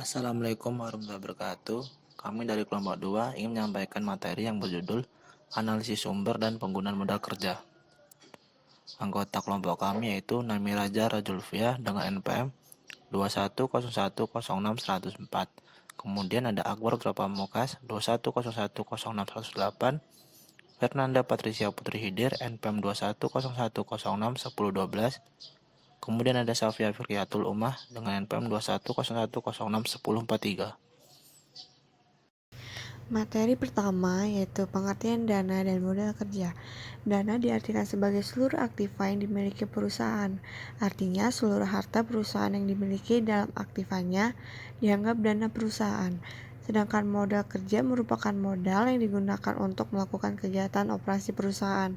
Assalamualaikum warahmatullahi wabarakatuh. Kami dari kelompok 2 ingin menyampaikan materi yang berjudul Analisis Sumber dan Penggunaan Modal Kerja. Anggota kelompok kami yaitu Nami Raja Rajulfia dengan NPM 2101061004. Kemudian ada Akbar Pamukas 21010608, Fernanda Patricia Putri Hidir NPM 2101061012. Kemudian ada Safia Firyatul Umah dengan NPM 2101061043. Materi pertama yaitu pengertian dana dan modal kerja. Dana diartikan sebagai seluruh aktiva yang dimiliki perusahaan. Artinya seluruh harta perusahaan yang dimiliki dalam aktivanya dianggap dana perusahaan. Sedangkan modal kerja merupakan modal yang digunakan untuk melakukan kegiatan operasi perusahaan.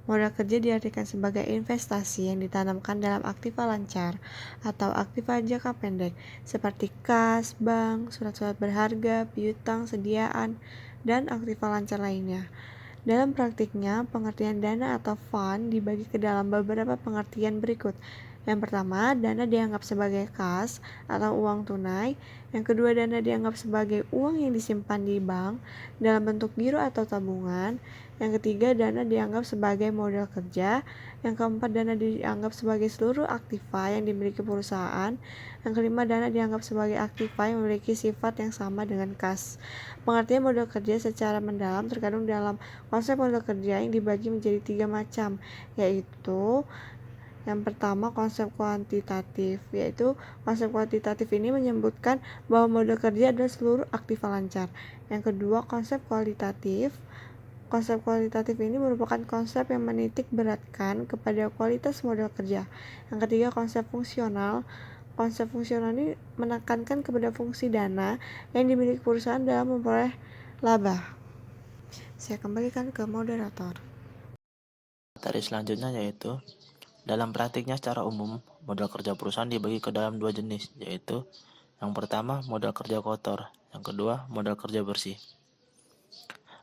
Modal kerja diartikan sebagai investasi yang ditanamkan dalam aktiva lancar atau aktiva jangka pendek seperti kas, bank, surat-surat berharga, piutang, sediaan, dan aktiva lancar lainnya. Dalam praktiknya, pengertian dana atau fund dibagi ke dalam beberapa pengertian berikut. Yang pertama, dana dianggap sebagai kas atau uang tunai. Yang kedua, dana dianggap sebagai uang yang disimpan di bank dalam bentuk giro atau tabungan. Yang ketiga, dana dianggap sebagai modal kerja. Yang keempat, dana dianggap sebagai seluruh aktiva yang dimiliki perusahaan. Yang kelima, dana dianggap sebagai aktiva yang memiliki sifat yang sama dengan kas. Pengertian modal kerja secara mendalam terkandung dalam konsep modal kerja yang dibagi menjadi 3 macam, yaitu yang pertama, konsep kuantitatif, yaitu konsep kuantitatif ini menyebutkan bahwa modal kerja adalah seluruh aktiva lancar. Yang kedua, konsep kualitatif. Konsep kualitatif ini merupakan konsep yang menitik beratkan kepada kualitas modal kerja. Yang ketiga, konsep fungsional. Konsep fungsional ini menekankan kepada fungsi dana yang dimiliki perusahaan dalam memperoleh laba. Saya kembalikan ke moderator. Materi selanjutnya yaitu dalam praktiknya secara umum, modal kerja perusahaan dibagi ke dalam 2 jenis, yaitu yang pertama modal kerja kotor, yang kedua modal kerja bersih.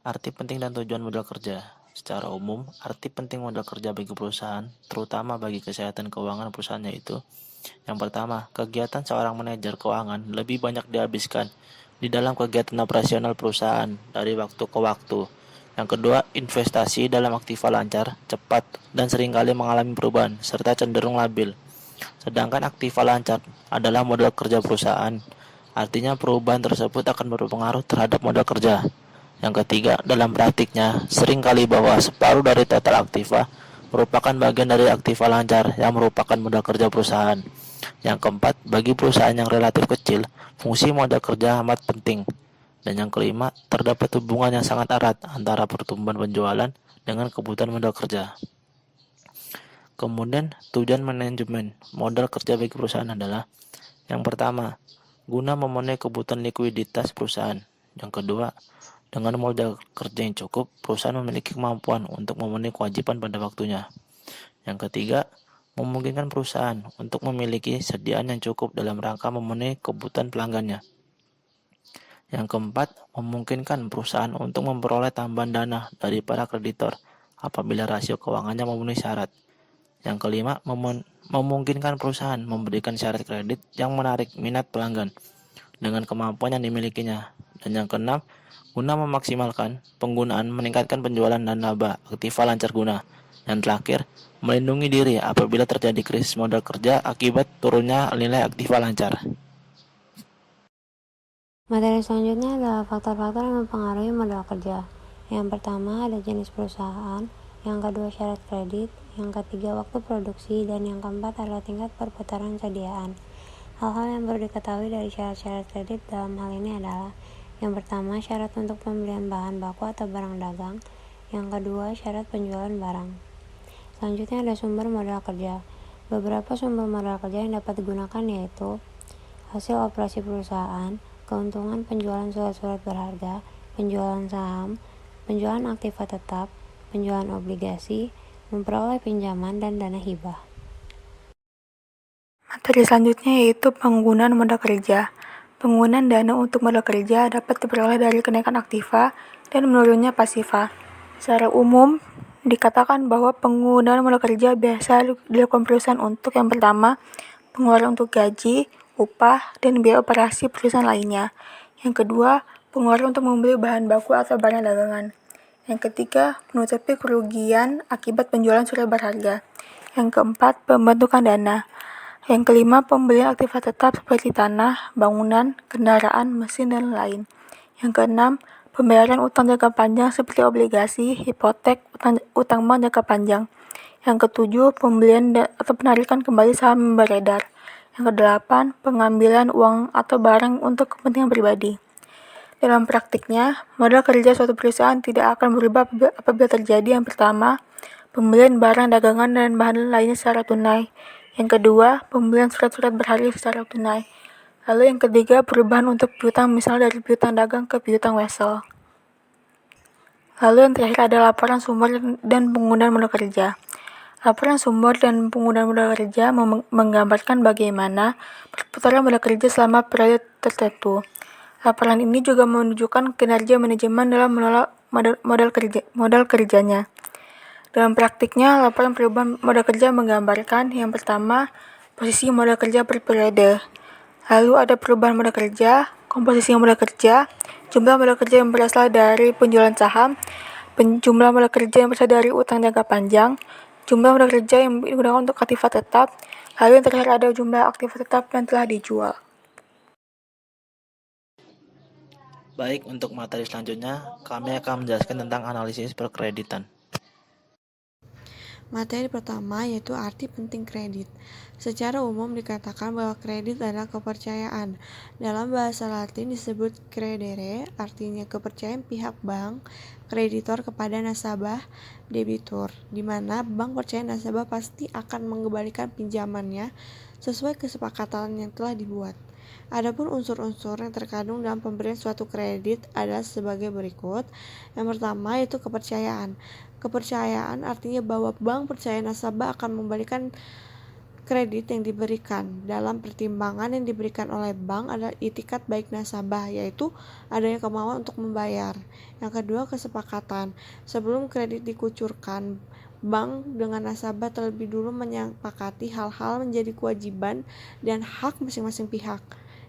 Arti penting dan tujuan modal kerja. Secara umum, arti penting modal kerja bagi perusahaan, terutama bagi kesehatan keuangan perusahaan yaitu yang pertama, kegiatan seorang manajer keuangan lebih banyak dihabiskan di dalam kegiatan operasional perusahaan dari waktu ke waktu. Yang kedua, investasi dalam aktiva lancar, cepat, dan seringkali mengalami perubahan, serta cenderung labil. Sedangkan aktiva lancar adalah modal kerja perusahaan, artinya perubahan tersebut akan berpengaruh terhadap modal kerja. Yang ketiga, dalam praktiknya, seringkali bahwa separuh dari total aktiva merupakan bagian dari aktiva lancar yang merupakan modal kerja perusahaan. Yang keempat, bagi perusahaan yang relatif kecil, fungsi modal kerja amat penting. Dan yang kelima, terdapat hubungan yang sangat erat antara pertumbuhan penjualan dengan kebutuhan modal kerja. Kemudian, tujuan manajemen modal kerja bagi perusahaan adalah yang pertama, guna memenuhi kebutuhan likuiditas perusahaan. Yang kedua, dengan modal kerja yang cukup, perusahaan memiliki kemampuan untuk memenuhi kewajiban pada waktunya. Yang ketiga, memungkinkan perusahaan untuk memiliki sediaan yang cukup dalam rangka memenuhi kebutuhan pelanggannya. Yang keempat, memungkinkan perusahaan untuk memperoleh tambahan dana dari para kreditor apabila rasio keuangannya memenuhi syarat. Yang kelima, memungkinkan perusahaan memberikan syarat kredit yang menarik minat pelanggan dengan kemampuan yang dimilikinya. Dan yang keenam, guna memaksimalkan penggunaan meningkatkan penjualan dan laba aktiva lancar guna. Yang terakhir, melindungi diri apabila terjadi krisis modal kerja akibat turunnya nilai aktiva lancar. Materi selanjutnya adalah faktor-faktor yang mempengaruhi modal kerja. Yang pertama ada jenis perusahaan, yang kedua syarat kredit, yang ketiga waktu produksi, dan yang keempat adalah tingkat perputaran sediaan. Hal-hal yang perlu diketahui dari syarat-syarat kredit dalam hal ini adalah yang pertama syarat untuk pembelian bahan baku atau barang dagang, yang kedua syarat penjualan barang. Selanjutnya ada sumber modal kerja. Beberapa sumber modal kerja yang dapat digunakan yaitu hasil operasi perusahaan, keuntungan penjualan surat-surat berharga, penjualan saham, penjualan aktiva tetap, penjualan obligasi, memperoleh pinjaman, dan dana hibah. Materi selanjutnya yaitu penggunaan modal kerja. Penggunaan dana untuk modal kerja dapat diperoleh dari kenaikan aktiva dan menurunnya pasiva. Secara umum, dikatakan bahwa penggunaan modal kerja biasa dilakukan perusahaan untuk yang pertama, pengeluaran untuk gaji, upah, dan biaya operasi perusahaan lainnya. Yang kedua, pengeluaran untuk membeli bahan baku atau barang dagangan. Yang ketiga, menutupi kerugian akibat penjualan surat berharga. Yang keempat, pembentukan dana. Yang kelima, pembelian aktiva tetap seperti tanah, bangunan, kendaraan, mesin, dan lain. Yang keenam, pembayaran utang jangka panjang seperti obligasi, hipotek, utang bank jangka panjang. Yang ketujuh, pembelian atau penarikan kembali saham beredar. Yang kedelapan, pengambilan uang atau barang untuk kepentingan pribadi. Dalam praktiknya, modal kerja suatu perusahaan tidak akan berubah apabila terjadi yang pertama, pembelian barang dagangan dan bahan lainnya secara tunai. Yang kedua, pembelian surat-surat berharga secara tunai. Lalu yang ketiga, perubahan untuk piutang misalnya dari piutang dagang ke piutang wesel. Lalu yang terakhir ada laporan sumber dan penggunaan modal kerja. Laporan sumber dan penggunaan modal kerja menggambarkan bagaimana perputaran modal kerja selama periode tertentu. Laporan ini juga menunjukkan kinerja manajemen dalam mengelola modal kerjanya. Dalam praktiknya, laporan perubahan modal kerja menggambarkan yang pertama, posisi modal kerja per periode. Lalu ada perubahan modal kerja, komposisi modal kerja, jumlah modal kerja yang berasal dari penjualan saham, jumlah modal kerja yang berasal dari utang jangka panjang, jumlah modal kerja yang digunakan untuk aktiva tetap, lalu yang terakhir ada jumlah aktiva tetap yang telah dijual. Baik, untuk materi selanjutnya, kami akan menjelaskan tentang analisis perkreditan. Materi pertama yaitu arti penting kredit. Secara umum dikatakan bahwa kredit adalah kepercayaan. Dalam bahasa Latin disebut credere, artinya kepercayaan pihak bank, kreditor kepada nasabah, debitur, di mana bank percaya nasabah pasti akan mengembalikan pinjamannya sesuai kesepakatan yang telah dibuat. Adapun unsur-unsur yang terkandung dalam pemberian suatu kredit adalah sebagai berikut. Yang pertama yaitu kepercayaan. Kepercayaan artinya bahwa bank percaya nasabah akan memberikan kredit yang diberikan. Dalam pertimbangan yang diberikan oleh bank adalah itikat baik nasabah, yaitu adanya kemauan untuk membayar. Yang kedua, kesepakatan. Sebelum kredit dikucurkan, bank dengan nasabah terlebih dulu menyepakati hal-hal menjadi kewajiban dan hak masing-masing pihak.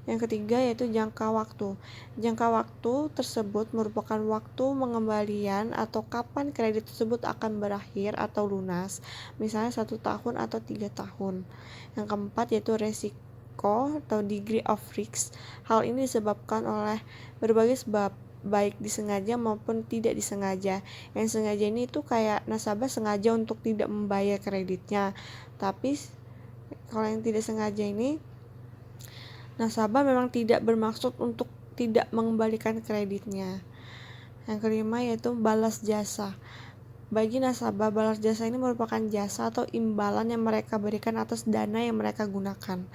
Yang ketiga yaitu jangka waktu. Jangka waktu tersebut merupakan waktu pengembalian atau kapan kredit tersebut akan berakhir atau lunas, misalnya 1 tahun atau 3 tahun. Yang keempat yaitu resiko atau degree of risk. Hal ini disebabkan oleh berbagai sebab, baik disengaja maupun tidak disengaja. Yang sengaja ini itu kayak nasabah sengaja untuk tidak membayar kreditnya, tapi kalau yang tidak sengaja ini nasabah memang tidak bermaksud untuk tidak mengembalikan kreditnya. Yang kelima yaitu balas jasa. Bagi nasabah, balas jasa ini merupakan jasa atau imbalan yang mereka berikan atas dana yang mereka gunakan.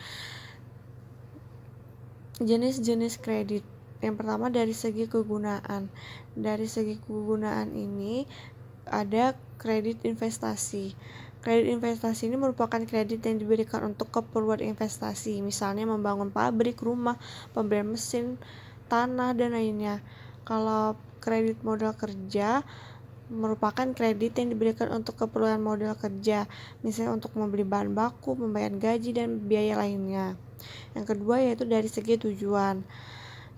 Jenis-jenis kredit. Yang pertama dari segi kegunaan. Dari segi kegunaan ini ada kredit investasi. Kredit investasi ini merupakan kredit yang diberikan untuk keperluan investasi, misalnya membangun pabrik, rumah, pembelian mesin, tanah, dan lainnya. Kalau kredit modal kerja merupakan kredit yang diberikan untuk keperluan modal kerja, misalnya untuk membeli bahan baku, membayar gaji, dan biaya lainnya. Yang kedua yaitu dari segi tujuan.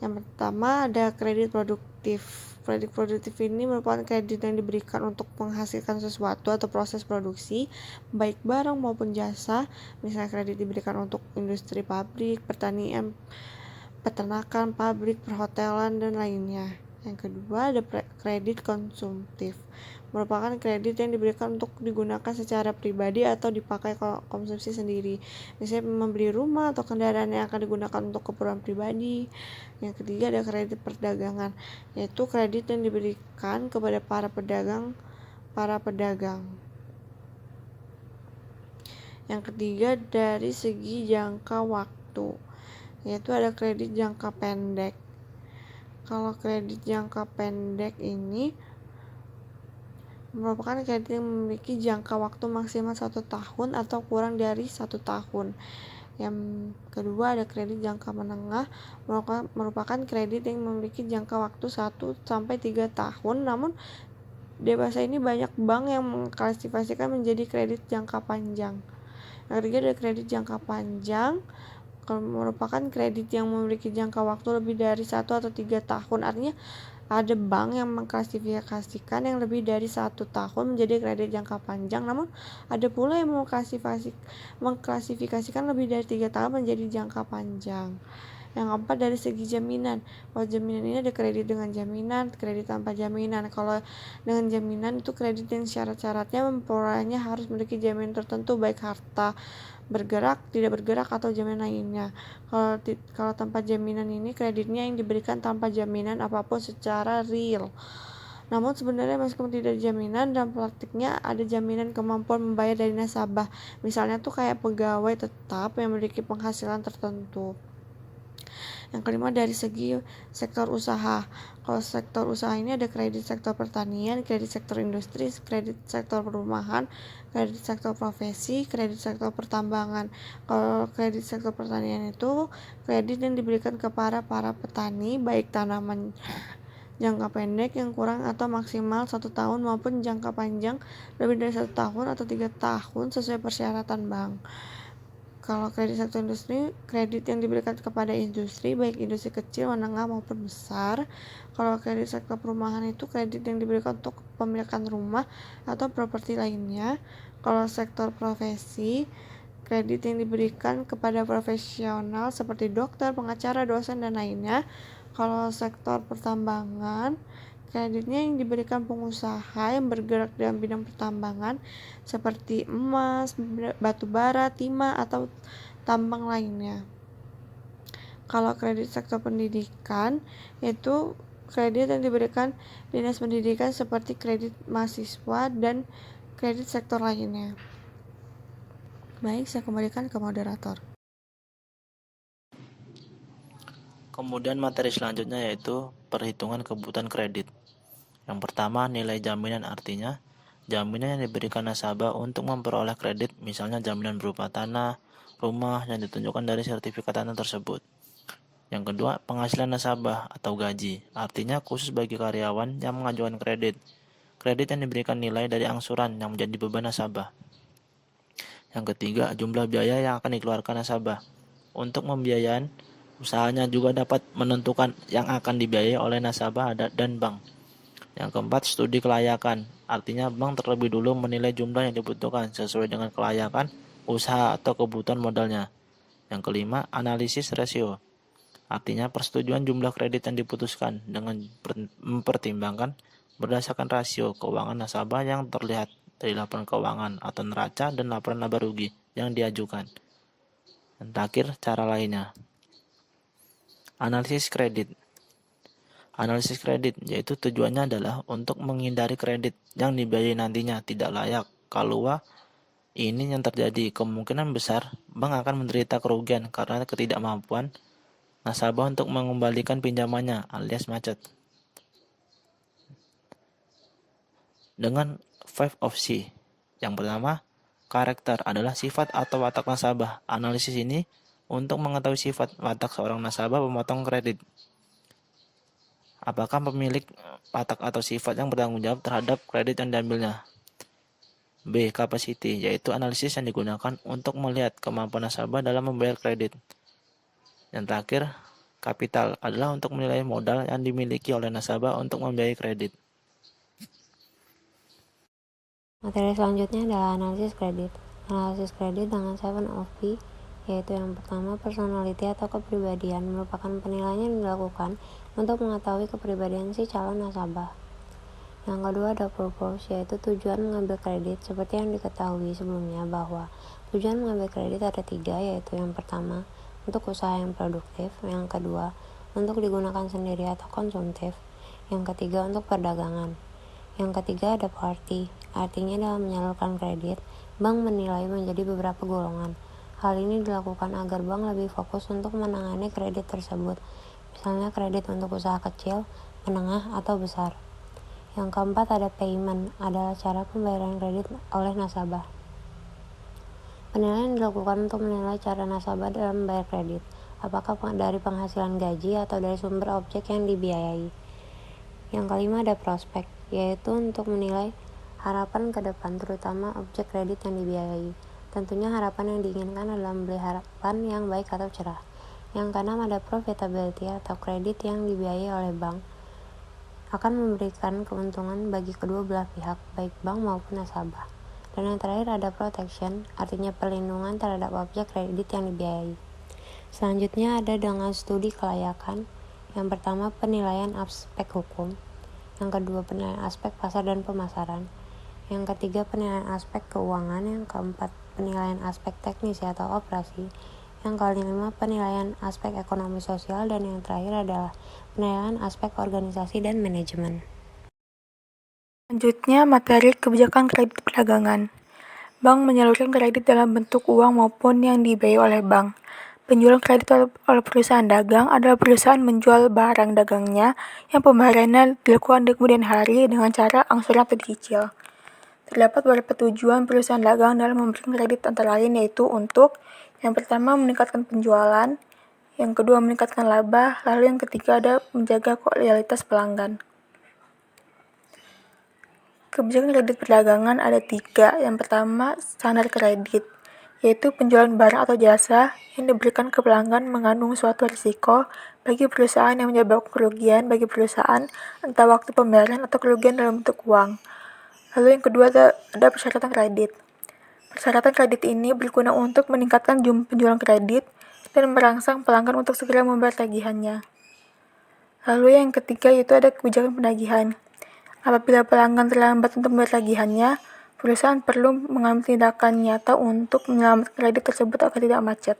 Yang pertama ada kredit produktif. Kredit produktif ini merupakan kredit yang diberikan untuk menghasilkan sesuatu atau proses produksi, baik barang maupun jasa. Misalnya kredit diberikan untuk industri pabrik, pertanian, peternakan, pabrik, perhotelan, dan lainnya. Yang kedua ada kredit konsumtif. Merupakan kredit yang diberikan untuk digunakan secara pribadi atau dipakai konsumsi sendiri, misalnya membeli rumah atau kendaraan yang akan digunakan untuk keperluan pribadi. Yang ketiga ada kredit perdagangan, yaitu kredit yang diberikan kepada para pedagang. Yang ketiga dari segi jangka waktu, yaitu ada kredit jangka pendek. Kalau kredit jangka pendek ini merupakan kredit yang memiliki jangka waktu maksimal 1 tahun atau kurang dari 1 tahun. Yang kedua ada kredit jangka menengah, merupakan kredit yang memiliki jangka waktu 1-3 tahun, namun di bahasa ini banyak bank yang mengklasifikasikan menjadi kredit jangka panjang. Yang ketiga ada kredit jangka panjang. merupakan kredit yang memiliki jangka waktu lebih dari 1 atau 3 tahun. Artinya ada bank yang mengklasifikasikan yang lebih dari 1 tahun menjadi kredit jangka panjang, namun ada pula yang mengklasifikasikan lebih dari 3 tahun menjadi jangka panjang. Yang keempat, dari segi jaminan. Kalau jaminan ini ada kredit dengan jaminan, kredit tanpa jaminan. Kalau dengan jaminan itu kredit yang syarat-syaratnya memperolehnya harus memiliki jaminan tertentu, baik harta bergerak, tidak bergerak, atau jaminan lainnya. Kalau tanpa jaminan ini kreditnya yang diberikan tanpa jaminan apapun secara real. Namun sebenarnya meskipun tidak ada jaminan, dalam praktiknya ada jaminan kemampuan membayar dari nasabah. Misalnya tuh kayak pegawai tetap yang memiliki penghasilan tertentu. Yang kelima, dari segi sektor usaha. Kalau sektor usaha ini ada kredit sektor pertanian, kredit sektor industri, kredit sektor perumahan, kredit sektor profesi, kredit sektor pertambangan. Kalau kredit sektor pertanian itu kredit yang diberikan kepada para petani, baik tanaman jangka pendek yang kurang atau maksimal 1 tahun maupun jangka panjang lebih dari 1 tahun atau 3 tahun sesuai persyaratan bank. Kalau kredit sektor industri, kredit yang diberikan kepada industri, baik industri kecil, menengah, maupun besar. Kalau kredit sektor perumahan itu kredit yang diberikan untuk pemilikan rumah atau properti lainnya. Kalau sektor profesi, kredit yang diberikan kepada profesional seperti dokter, pengacara, dosen, dan lainnya. Kalau sektor pertambangan, kreditnya yang diberikan pengusaha yang bergerak dalam bidang pertambangan seperti emas, batu bara, timah, atau tambang lainnya. Kalau kredit sektor pendidikan, itu kredit yang diberikan dinas pendidikan seperti kredit mahasiswa dan kredit sektor lainnya. Baik, saya kembalikan ke moderator. Kemudian materi selanjutnya yaitu perhitungan kebutuhan kredit. Yang pertama, nilai jaminan, artinya jaminan yang diberikan nasabah untuk memperoleh kredit, misalnya jaminan berupa tanah, rumah yang ditunjukkan dari sertifikat tanah tersebut. Yang kedua, penghasilan nasabah atau gaji, artinya khusus bagi karyawan yang mengajukan kredit. Kredit yang diberikan nilai dari angsuran yang menjadi beban nasabah. Yang ketiga, jumlah biaya yang akan dikeluarkan nasabah. Untuk pembiayaan, usahanya juga dapat menentukan yang akan dibiayai oleh nasabah dan bank. Yang keempat, studi kelayakan, artinya bank terlebih dulu menilai jumlah yang dibutuhkan sesuai dengan kelayakan usaha atau kebutuhan modalnya. Yang kelima, analisis rasio, artinya persetujuan jumlah kredit yang diputuskan dengan mempertimbangkan berdasarkan rasio keuangan nasabah yang terlihat dari laporan keuangan atau neraca dan laporan laba rugi yang diajukan. Dan terakhir, cara lainnya. Analisis kredit. Analisis kredit yaitu tujuannya adalah untuk menghindari kredit yang dibiayai nantinya tidak layak. Kalau ini yang terjadi, kemungkinan besar bank akan menderita kerugian karena ketidakmampuan nasabah untuk mengembalikan pinjamannya alias macet. Dengan 5 of C. Yang pertama, karakter adalah sifat atau watak nasabah. Analisis ini untuk mengetahui sifat watak seorang nasabah pemotong kredit. Apakah pemilik watak atau sifat yang bertanggung jawab terhadap kredit yang diambilnya? B. Capacity, yaitu analisis yang digunakan untuk melihat kemampuan nasabah dalam membayar kredit. Yang terakhir, kapital adalah untuk menilai modal yang dimiliki oleh nasabah untuk membiayai kredit. Materi selanjutnya adalah analisis kredit. Analisis kredit dengan 7 of P, yaitu yang pertama, personality atau kepribadian, merupakan penilaian yang dilakukan untuk mengetahui kepribadian si calon nasabah. Yang kedua ada purpose, yaitu tujuan mengambil kredit. Seperti yang diketahui sebelumnya bahwa tujuan mengambil kredit ada 3, yaitu yang pertama, untuk usaha yang produktif, yang kedua, untuk digunakan sendiri atau konsumtif, yang ketiga, untuk perdagangan. Yang ketiga ada party, artinya dalam menyalurkan kredit, bank menilai menjadi beberapa golongan. Hal ini dilakukan agar bank lebih fokus untuk menangani kredit tersebut, misalnya kredit untuk usaha kecil, menengah, atau besar. Yang keempat ada payment, adalah cara pembayaran kredit oleh nasabah. Penilaian dilakukan untuk menilai cara nasabah dalam membayar kredit, apakah dari penghasilan gaji atau dari sumber objek yang dibiayai. Yang kelima ada prospek, yaitu untuk menilai harapan ke depan, terutama objek kredit yang dibiayai. Tentunya harapan yang diinginkan adalah membeli harapan yang baik atau cerah. Yang keenam ada profitability atau kredit yang dibiayai oleh bank akan memberikan keuntungan bagi kedua belah pihak, baik bank maupun nasabah. Dan yang terakhir ada protection, artinya perlindungan terhadap objek kredit yang dibiayai. Selanjutnya ada dengan studi kelayakan. Yang pertama penilaian aspek hukum, yang kedua penilaian aspek pasar dan pemasaran, yang ketiga penilaian aspek keuangan, yang keempat penilaian aspek teknis atau operasi, yang kelima penilaian aspek ekonomi sosial, dan yang terakhir adalah penilaian aspek organisasi dan manajemen. Selanjutnya, materi kebijakan kredit perdagangan. Bank menyalurkan kredit dalam bentuk uang maupun yang dibiayai oleh bank. Penjualan kredit oleh perusahaan dagang adalah perusahaan menjual barang dagangnya yang pembayarannya dilakukan di kemudian hari dengan cara angsuran atau dicicil. Terdapat beberapa tujuan perusahaan dagang dalam memberikan kredit antara lain yaitu untuk yang pertama meningkatkan penjualan, yang kedua meningkatkan laba, lalu yang ketiga ada menjaga loyalitas pelanggan. Kebijakan kredit perdagangan ada 3. Yang pertama, standar kredit, yaitu penjualan barang atau jasa yang diberikan ke pelanggan mengandung suatu risiko bagi perusahaan yang menyebabkan kerugian bagi perusahaan, entah waktu pembayaran atau kerugian dalam bentuk uang. Lalu yang kedua ada persyaratan kredit. Persyaratan kredit ini berguna untuk meningkatkan jumlah penjualan kredit dan merangsang pelanggan untuk segera membayar tagihannya. Lalu yang ketiga yaitu ada kebijakan penagihan. Apabila pelanggan terlambat untuk membayar tagihannya, perusahaan perlu mengambil tindakan nyata untuk menyelamatkan kredit tersebut agar tidak macet.